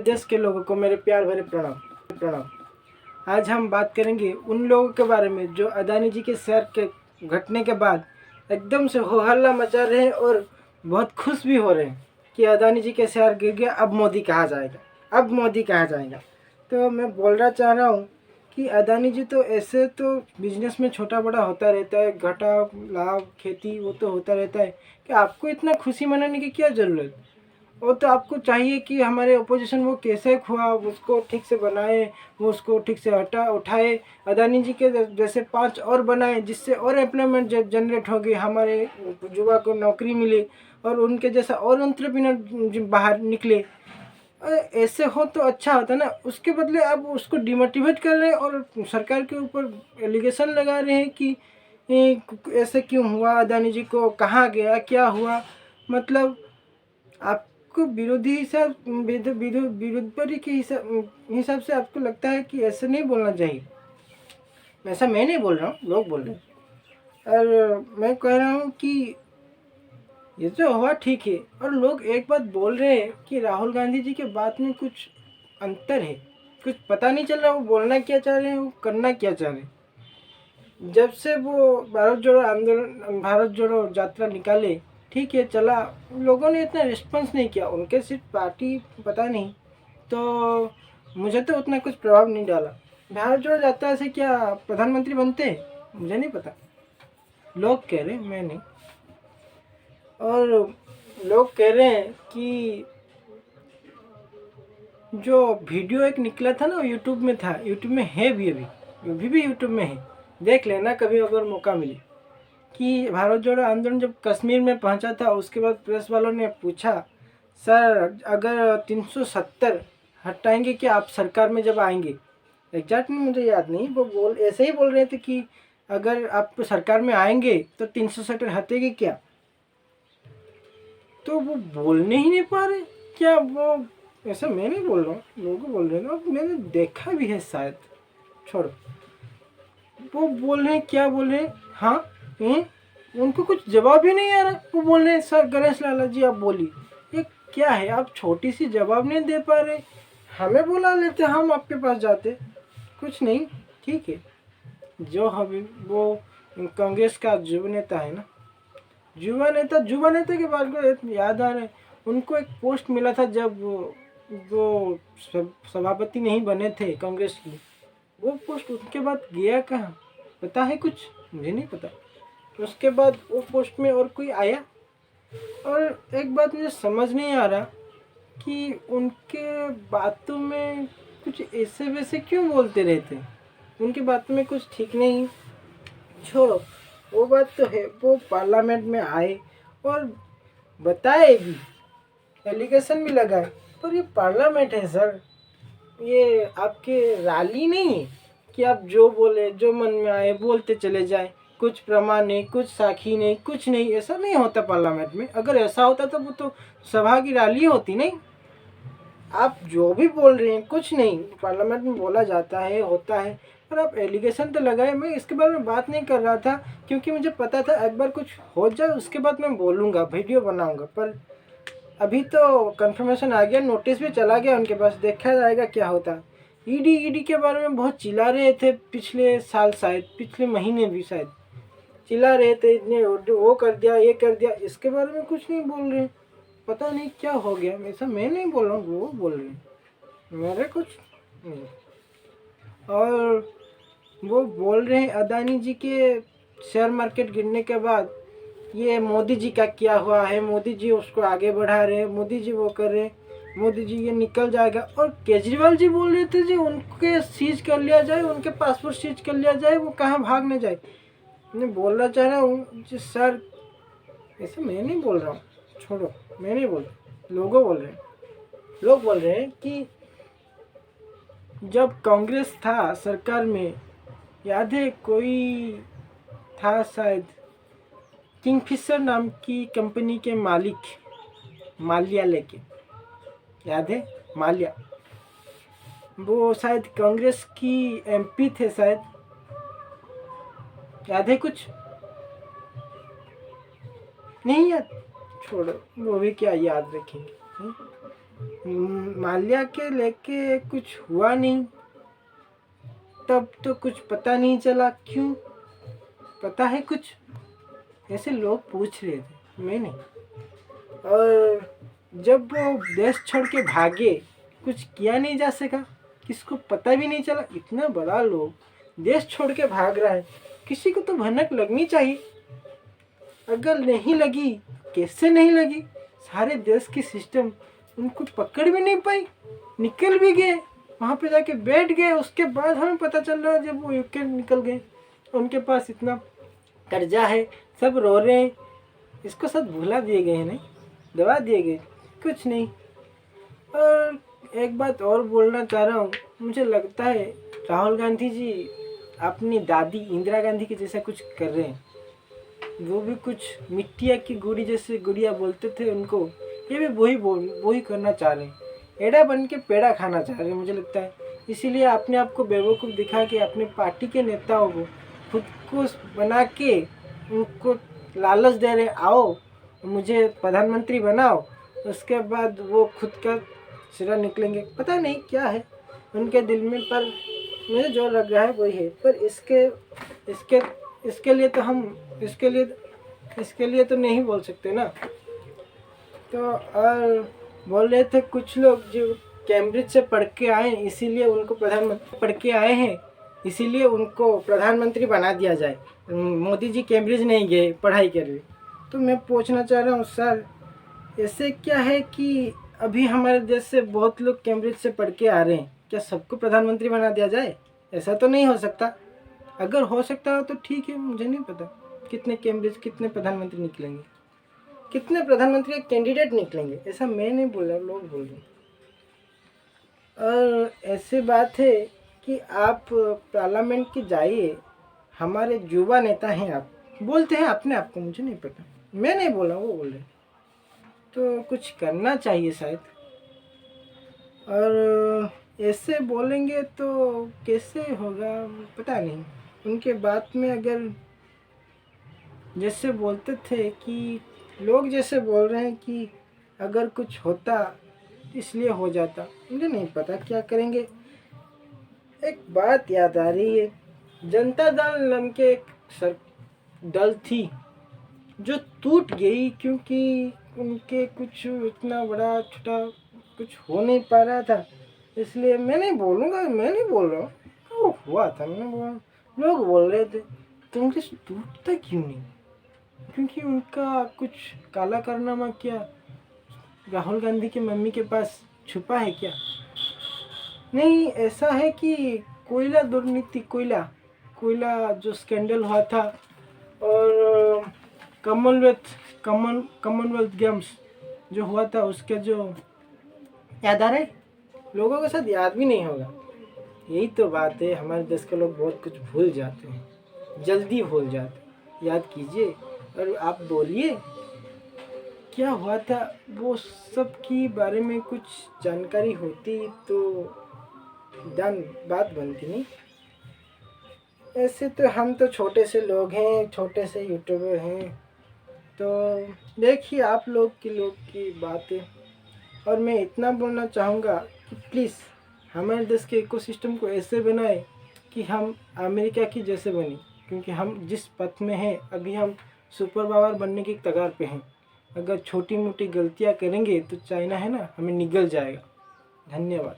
देश के लोगों को मेरे प्यार भरे प्रणाम। आज हम बात करेंगे उन लोगों के बारे में जो अदानी जी के शेयर के घटने के बाद एकदम से हो हल्ला मचा रहे हैं और बहुत खुश भी हो रहे हैं कि अदानी जी के शेयर गिर गया, अब मोदी कहा जाएगा। तो मैं बोलना चाह रहा हूँ कि अदानी जी तो ऐसे तो बिजनेस में छोटा बड़ा होता रहता है, घाटा लाभ खेती वो तो होता रहता है कि आपको इतना खुशी मनाने की क्या ज़रूरत। वो तो आपको चाहिए कि हमारे अपोजिशन वो कैसे हुआ उसको ठीक से बनाए, वो उसको ठीक से उठाए। अदानी जी के जैसे 5 और बनाए जिससे और एम्प्लॉयमेंट जनरेट होगी, हमारे युवा को नौकरी मिले और उनके जैसा और एंटरप्रेन्योर बाहर निकले। ऐसे हो तो अच्छा होता ना। उसके बदले आप उसको डिमोटिवेट कर रहे हैं और सरकार के ऊपर एलिगेशन लगा रहे हैं कि ऐसे क्यों हुआ, अदानी जी को कहाँ गया, क्या हुआ। मतलब आपको विरोधी के हिसाब से आपको लगता है कि ऐसे नहीं बोलना चाहिए। ऐसा मैं नहीं बोल रहा हूँ, लोग बोल रहे हैं। और मैं कह रहा हूँ कि ये जो हुआ ठीक है। और लोग एक बात बोल रहे हैं कि राहुल गांधी जी के बात में कुछ अंतर है, कुछ पता नहीं चल रहा वो बोलना क्या चाह रहे हैं, वो करना क्या चाह रहे हैं। जब से वो भारत जोड़ो यात्रा निकाले, ठीक है चला, लोगों ने इतना रिस्पॉन्स नहीं किया, उनके सिर्फ पार्टी पता नहीं, तो मुझे तो उतना कुछ प्रभाव नहीं डाला। भारत जोड़ो यात्रा से क्या प्रधानमंत्री बनते हैं मुझे नहीं पता, लोग कह रहे, मैं नहीं। और लोग कह रहे हैं कि जो वीडियो एक निकला था ना यूट्यूब में था, यूट्यूब में है भी यूट्यूब में है, देख लेना कभी अगर मौका मिले, कि भारत जोड़ो आंदोलन जब कश्मीर में पहुंचा था उसके बाद प्रेस वालों ने पूछा, सर अगर 370 हटाएंगे क्या आप सरकार में जब आएंगे। एग्जैक्ट में मुझे याद नहीं, वो ऐसे ही बोल रहे थे कि अगर आप सरकार में आएंगे तो 370 हटेगी क्या। तो वो बोलने ही नहीं पा रहे क्या। वो ऐसा मैं नहीं बोल रहा हूँ, लोग बोल रहे हैं, और मैंने देखा भी है शायद, छोड़ो। वो बोल रहे हैं, क्या बोल रहे हैं, हाँ उनको कुछ जवाब ही नहीं आ रहा। वो बोल रहे हैं सर गणेश लाला जी आप बोलिए, ये क्या है, आप छोटी सी जवाब नहीं दे पा रहे, हमें बुला लेते हम आपके पास जाते, कुछ नहीं। ठीक है, जो हमें वो कांग्रेस का युवा नेता है ना, युवा नेता के बारे में याद आ रहा है, उनको एक पोस्ट मिला था जब वो सभापति नहीं बने थे कांग्रेस की। वो पोस्ट उसके बाद गया कहाँ पता है कुछ, मुझे नहीं पता। उसके बाद वो पोस्ट में और कोई आया। और एक बात मुझे समझ नहीं आ रहा कि उनके बातों में कुछ ऐसे वैसे क्यों बोलते रहते, उनकी बातों में कुछ ठीक नहीं। छोड़ो, वो बात तो है, वो पार्लियामेंट में आए और बताए भी, एलिगेशन भी लगाए, पर ये पार्लियामेंट है सर, ये आपके रैली नहीं है कि आप जो बोले जो मन में आए बोलते चले जाए, कुछ प्रमाण नहीं, कुछ साखी नहीं, कुछ नहीं। ऐसा नहीं होता पार्लियामेंट में। अगर ऐसा होता तो वो तो सभा की रैली होती नहीं। आप जो भी बोल रहे हैं कुछ नहीं, पार्लियामेंट में बोला जाता है, होता है, पर आप एलिगेशन तो लगाए। मैं इसके बारे में बात नहीं कर रहा था क्योंकि मुझे पता था एक बार कुछ हो जाए उसके बाद मैं बोलूँगा, वीडियो बनाऊँगा। पर अभी तो कंफर्मेशन आ गया, नोटिस भी चला गया उनके पास, देखा जाएगा क्या होता। ईडी के बारे में बहुत चिल्ला रहे थे पिछले साल, शायद पिछले महीने भी शायद चिल्ला रहे थे, इतने वो कर दिया ये कर दिया, इसके बारे में कुछ नहीं बोल रहे। पता नहीं क्या हो गया, ऐसा मैं नहीं बोल रहा हूँ, वो बोल रहे हैं, मेरे कुछ नहीं। और वो बोल रहे हैं अदानी जी के शेयर मार्केट गिरने के बाद ये मोदी जी का क्या हुआ है, मोदी जी उसको आगे बढ़ा रहे हैं, मोदी जी वो कर रहे हैं, मोदी जी ये निकल जाएगा। और केजरीवाल जी बोल रहे थे जी उनके सीज कर लिया जाए, उनके पासपोर्ट सीज कर लिया जाए, वो कहाँ भाग न जाए। मैं बोलना चाह रहा हूँ जी सर, ऐसे मैं नहीं बोल रहा हूँ, छोड़ो, मैं नहीं बोल रहा, लोग बोल रहे हैं कि जब कांग्रेस था सरकार में, याद है कोई था शायद, किंगफिशर नाम की कंपनी के मालिक, माल्या लेके, याद है माल्या, वो शायद कांग्रेस की एमपी थे शायद, याद है कुछ नहीं याद, छोड़ो, वो भी क्या याद रखेंगे। माल्या के लेके कुछ हुआ नहीं, तब तो कुछ पता नहीं चला। क्यों, पता है कुछ? ऐसे लोग पूछ रहे थे, मैं नहीं। और जब वो देश छोड़ के भागे, कुछ किया नहीं जा सका, किसको पता भी नहीं चला। इतना बड़ा लोग देश छोड़ के भाग रहा है, किसी को तो भनक लगनी चाहिए। अगर नहीं लगी, कैसे नहीं लगी? सारे देश की सिस्टम उनको पकड़ भी नहीं पाई, निकल भी गए, वहाँ पे जाके बैठ गए। उसके बाद हमें पता चल रहा है जब वो यूके निकल गए, उनके पास इतना कर्जा है, सब रो रहे हैं। इसको सब भुला दिए गए हैं, नहीं दबा दिए गए, कुछ नहीं। और एक बात और बोलना चाह रहा हूँ, मुझे लगता है राहुल गांधी जी अपनी दादी इंदिरा गांधी के जैसा कुछ कर रहे हैं। वो भी कुछ मिट्टिया की गुड़ी जैसे गुड़िया बोलते थे उनको, ये भी वही करना चाह रहे हैं। एड़ा बन के पेड़ा खाना चाह रहे हैं, मुझे लगता है। इसीलिए अपने आप को बेवकूफ़ दिखा के अपने पार्टी के नेताओं को खुद को बना के उनको लालच दे रहे, आओ मुझे प्रधानमंत्री बनाओ। उसके बाद वो खुद का सिरा निकलेंगे। पता नहीं क्या है उनके दिल में, पर मुझे जो लग रहा है वही है। पर इसके लिए तो हम इसके लिए तो नहीं बोल सकते ना। तो और बोल रहे थे कुछ लोग जो कैम्ब्रिज से पढ़ के आए, इसीलिए उनको प्रधानमंत्री पढ़ के आए हैं, इसीलिए उनको प्रधानमंत्री बना दिया जाए। मोदी जी कैम्ब्रिज नहीं गए पढ़ाई के लिए। तो मैं पूछना चाह रहा हूँ सर, ऐसे क्या है कि अभी हमारे देश से बहुत लोग कैम्ब्रिज से पढ़ के आ रहे हैं, क्या सबको प्रधानमंत्री बना दिया जाए? ऐसा तो नहीं हो सकता। अगर हो सकता हो तो ठीक है, मुझे नहीं पता कितने प्रधानमंत्री निकलेंगे, कितने प्रधानमंत्री कैंडिडेट निकलेंगे। ऐसा मैं नहीं बोल रहा, लोग बोल रहे हैं। और ऐसी बात है कि आप पार्लियामेंट की जाइए, हमारे युवा नेता हैं, आप बोलते हैं अपने आप को, मुझे नहीं पता, मैं नहीं बोल रहा, वो बोल रहे। तो कुछ करना चाहिए शायद। और ऐसे बोलेंगे तो कैसे होगा पता नहीं। उनके बात में अगर जैसे बोलते थे कि लोग जैसे बोल रहे हैं कि अगर कुछ होता इसलिए हो जाता, मुझे नहीं पता क्या करेंगे। एक बात याद आ रही है, जनता दल नाम के एक दल थी जो टूट गई क्योंकि उनके कुछ इतना बड़ा छोटा कुछ हो नहीं पा रहा था। इसलिए मैं नहीं बोलूँगा, मैं नहीं बोल रहा हूँ, वो हुआ था, मैंने बोला। लोग बोल रहे थे कांग्रेस टूटता क्यों नहीं, क्योंकि उनका कुछ काला कारनामा क्या राहुल गांधी की मम्मी के पास छुपा है क्या? नहीं, ऐसा है कि कोयला दुर्नीति, कोयला जो स्कैंडल हुआ था, और कॉमनवेल्थ गेम्स जो हुआ था उसके जो याद आ रहा है, लोगों के साथ याद भी नहीं होगा। यही तो बात है, हमारे देश के लोग बहुत कुछ भूल जाते हैं, जल्दी भूल जाते। याद कीजिए और आप बोलिए क्या हुआ था, वो सब के बारे में कुछ जानकारी होती तो बात बनती नहीं। ऐसे तो हम तो छोटे से लोग हैं, छोटे से यूट्यूबर हैं, तो देखिए आप लोग की बातें। और मैं इतना बोलना चाहूँगा कि प्लीज़ हमारे देश के इकोसिस्टम को ऐसे बनाए कि हम अमेरिका की जैसे बने, क्योंकि हम जिस पथ में हैं अभी हम सुपर पावर बनने की कगार पे हैं। अगर छोटी मोटी गलतियाँ करेंगे तो चाइना है ना, हमें निगल जाएगा। धन्यवाद।